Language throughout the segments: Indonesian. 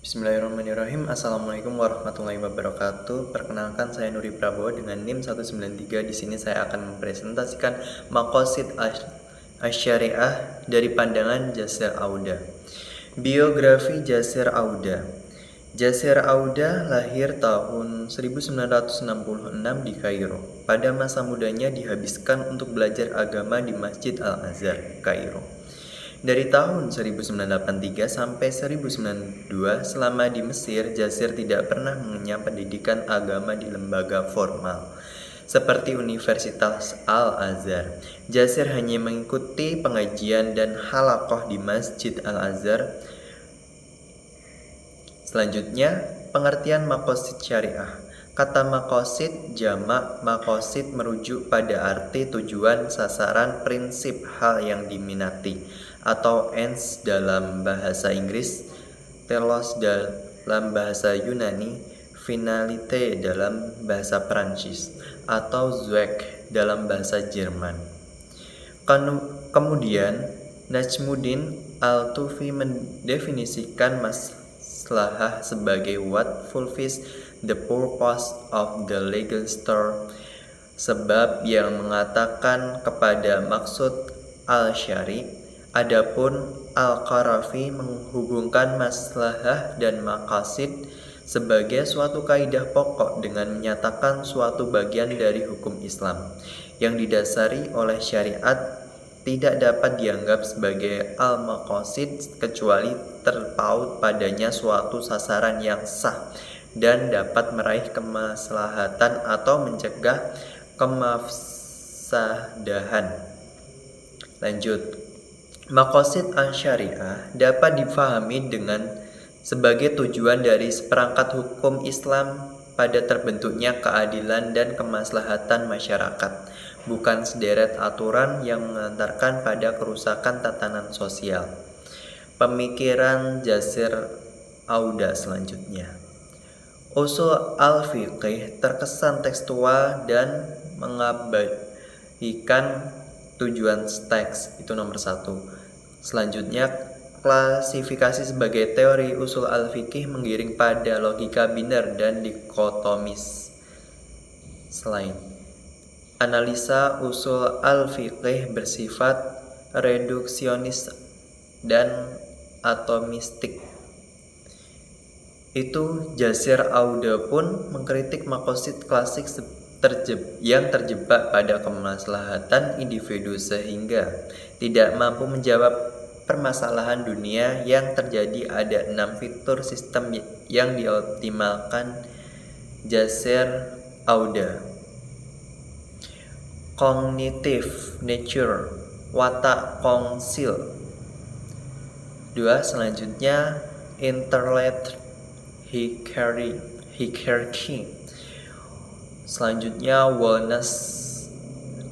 Bismillahirrahmanirrahim. Assalamualaikum warahmatullahi wabarakatuh. Perkenalkan, saya Nuri Prabowo dengan NIM 193. Di sini saya akan mempresentasikan maqasid asy-syariah dari pandangan Jasir Auda. Biografi Jasir Auda. Jasir Auda lahir tahun 1966 di Kairo. Pada masa mudanya dihabiskan untuk belajar agama di Masjid Al-Azhar, Kairo. Dari tahun 1983 sampai 1992, selama di Mesir, Jasir tidak pernah mengenyam pendidikan agama di lembaga formal seperti Universitas Al-Azhar. Jasir hanya mengikuti pengajian dan halaqah di Masjid Al-Azhar. Selanjutnya, pengertian maqasid syariah. Kata maqasid jamak maqasid merujuk pada arti tujuan, sasaran, prinsip, hal yang diminati, atau ends dalam bahasa Inggris, telos dalam bahasa Yunani, finalité dalam bahasa Prancis, atau zweck dalam bahasa Jerman. Kemudian, Najmuddin Al-Tufi mendefinisikan maslahah sebagai what fulfills the purpose of the legal store, sebab yang mengatakan kepada maksud al-syari. Adapun Al-Qarafi menghubungkan maslahah dan maqasid sebagai suatu kaidah pokok dengan menyatakan suatu bagian dari hukum Islam yang didasari oleh syariat tidak dapat dianggap sebagai al-maqasid kecuali terpaut padanya suatu sasaran yang sah dan dapat meraih kemaslahatan atau mencegah kemafsadahan. Lanjut. Maqasid asy-syariah dapat difahami dengan sebagai tujuan dari seperangkat hukum Islam pada terbentuknya keadilan dan kemaslahatan masyarakat, bukan sederet aturan yang mengantarkan pada kerusakan tatanan sosial. Pemikiran Jasir Auda selanjutnya. Usul al-fiqih terkesan tekstual dan mengabaikan tujuan teks, itu nomor 1. Selanjutnya, klasifikasi sebagai teori usul al-fiqih menggiring pada logika biner dan dikotomis. Selain analisa usul al-fiqih bersifat reduksionis dan atomistik. Itu Jasir Auda pun mengkritik maqasid klasik yang terjebak pada kemaslahatan individu sehingga tidak mampu menjawab permasalahan dunia yang terjadi. Ada 6 fitur sistem yang dioptimalkan Jasir Auda. Cognitive nature, watak kongsil. 2. Selanjutnya intellect hierarchy. Selanjutnya wellness,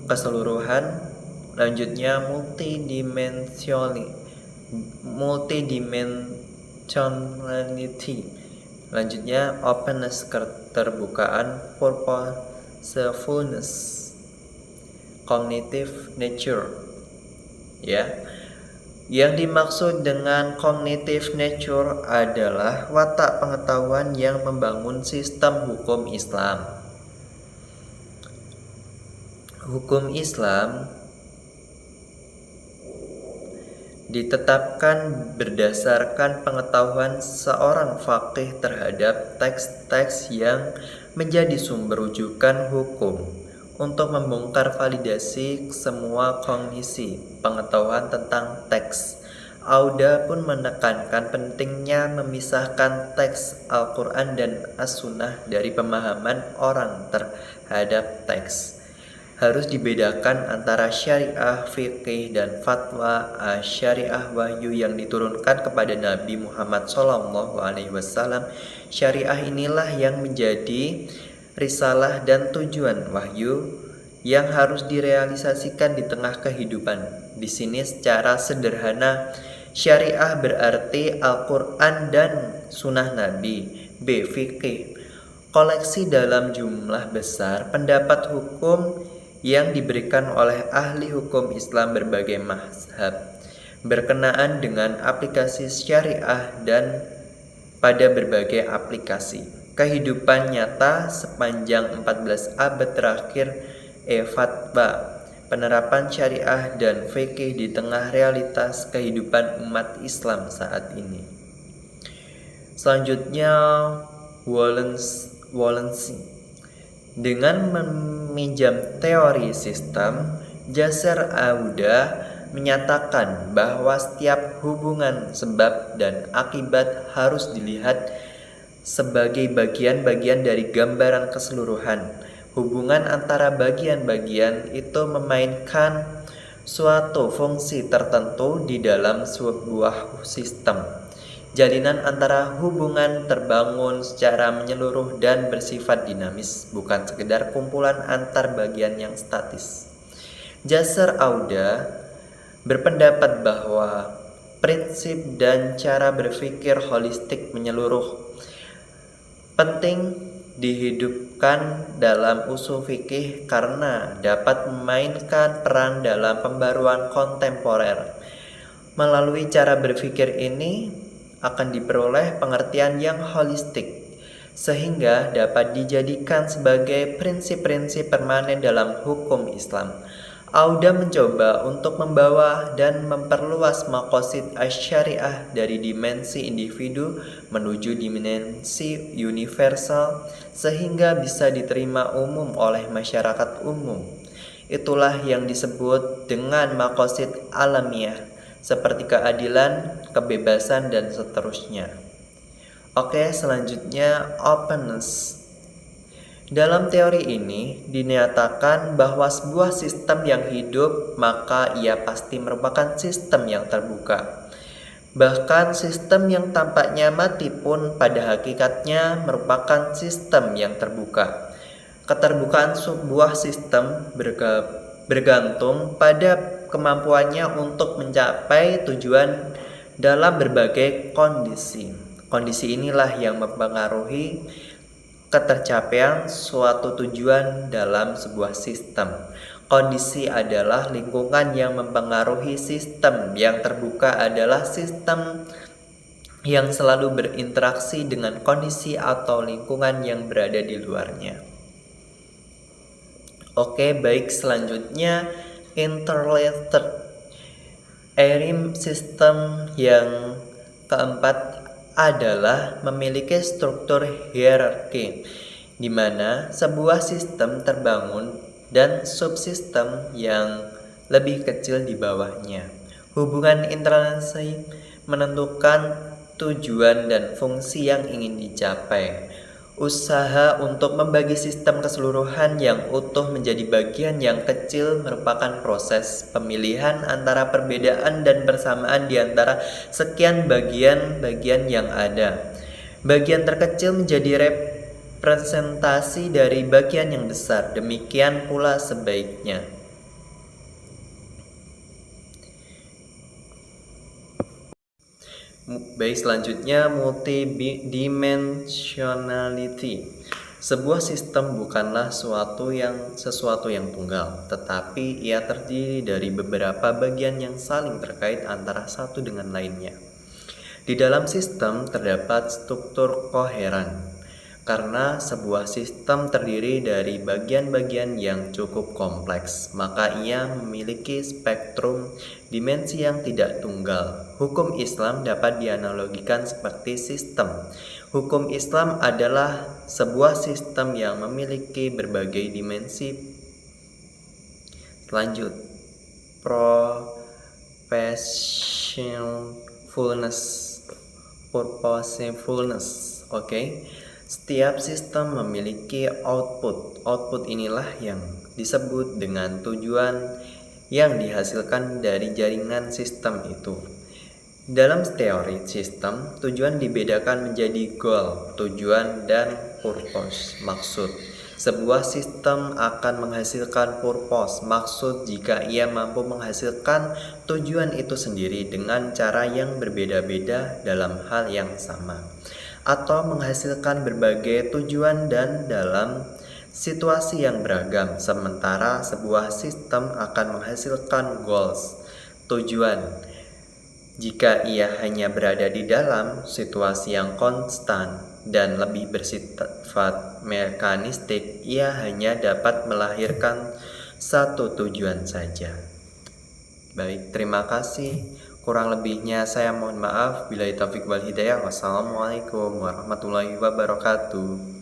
keseluruhan. Lanjutnya multidimensionality. Lanjutnya openness, keterbukaan. Purposefulness, cognitive nature. Ya. Yang dimaksud dengan cognitive nature adalah watak pengetahuan yang membangun sistem hukum Islam. Hukum Islam ditetapkan berdasarkan pengetahuan seorang faqih terhadap teks-teks yang menjadi sumber rujukan hukum untuk membongkar validasi semua kognisi pengetahuan tentang teks. Auda pun menekankan pentingnya memisahkan teks Al-Quran dan As-Sunnah dari pemahaman orang terhadap teks. Harus dibedakan antara syariah fiqih dan fatwa syariah wahyu yang diturunkan kepada Nabi Muhammad SAW. Syariah inilah yang menjadi risalah dan tujuan wahyu yang harus direalisasikan di tengah kehidupan. Di sini secara sederhana, syariah berarti Al-Quran dan Sunnah Nabi. B. Fiqih, koleksi dalam jumlah besar pendapat hukum yang diberikan oleh ahli hukum Islam berbagai mazhab berkenaan dengan aplikasi syariah dan pada berbagai aplikasi kehidupan nyata sepanjang 14 abad terakhir. Fatwa penerapan syariah dan fikih di tengah realitas kehidupan umat Islam saat ini. Selanjutnya, Wallenstein dengan meminjam teori sistem, Jasser Auda menyatakan bahwa setiap hubungan sebab dan akibat harus dilihat sebagai bagian-bagian dari gambaran keseluruhan. Hubungan antara bagian-bagian itu memainkan suatu fungsi tertentu di dalam sebuah sistem. Jalinan antara hubungan terbangun secara menyeluruh dan bersifat dinamis, bukan sekedar kumpulan antar bagian yang statis. Jasser Auda berpendapat bahwa prinsip dan cara berpikir holistik menyeluruh penting dihidupkan dalam usul fikih karena dapat memainkan peran dalam pembaruan kontemporer. Melalui cara berpikir ini akan diperoleh pengertian yang holistik sehingga dapat dijadikan sebagai prinsip-prinsip permanen dalam hukum Islam. Auda mencoba untuk membawa dan memperluas maqasid asy-syariah dari dimensi individu menuju dimensi universal sehingga bisa diterima umum oleh masyarakat umum. Itulah yang disebut dengan maqasid alamiah seperti keadilan, kebebasan, dan seterusnya. Oke, selanjutnya openness. Dalam teori ini dinyatakan bahwa sebuah sistem yang hidup maka ia pasti merupakan sistem yang terbuka. Bahkan sistem yang tampaknya mati pun pada hakikatnya merupakan sistem yang terbuka. Keterbukaan sebuah sistem bergantung pada kemampuannya untuk mencapai tujuan dalam berbagai kondisi. Kondisi inilah yang mempengaruhi ketercapaian suatu tujuan dalam sebuah sistem. Kondisi adalah lingkungan yang mempengaruhi sistem. Yang terbuka adalah sistem yang selalu berinteraksi dengan kondisi atau lingkungan yang berada di luarnya. Oke, baik, selanjutnya interrelated Erim sistem yang keempat adalah memiliki struktur hierarki, di mana sebuah sistem terbangun dan subsistem yang lebih kecil di bawahnya. Hubungan interaksi menentukan tujuan dan fungsi yang ingin dicapai. Usaha untuk membagi sistem keseluruhan yang utuh menjadi bagian yang kecil merupakan proses pemilihan antara perbedaan dan persamaan di antara sekian bagian-bagian yang ada. Bagian terkecil menjadi representasi dari bagian yang besar, demikian pula sebaiknya. Baik, selanjutnya multidimensionality. Sebuah sistem bukanlah sesuatu yang tunggal, tetapi ia terdiri dari beberapa bagian yang saling terkait antara satu dengan lainnya. Di dalam sistem terdapat struktur koheren, karena sebuah sistem terdiri dari bagian-bagian yang cukup kompleks, maka ia memiliki spektrum dimensi yang tidak tunggal. Hukum Islam dapat dianalogikan seperti sistem. Hukum Islam adalah sebuah sistem yang memiliki berbagai dimensi. Lanjut, purposefulness. Oke. Setiap sistem memiliki output. Output inilah yang disebut dengan tujuan yang dihasilkan dari jaringan sistem itu. Dalam teori sistem, tujuan dibedakan menjadi goal, tujuan, dan purpose, maksud. Sebuah sistem akan menghasilkan purpose, maksud, jika ia mampu menghasilkan tujuan itu sendiri dengan cara yang berbeda-beda dalam hal yang sama, atau menghasilkan berbagai tujuan dan dalam situasi yang beragam. Sementara sebuah sistem akan menghasilkan goals, tujuan, Jika ia hanya berada di dalam situasi yang konstan dan lebih bersifat mekanistik, ia hanya dapat melahirkan satu tujuan saja. Baik, terima kasih. Kurang lebihnya saya mohon maaf. Billahi taufiq wal hidayah. Wassalamualaikum warahmatullahi wabarakatuh.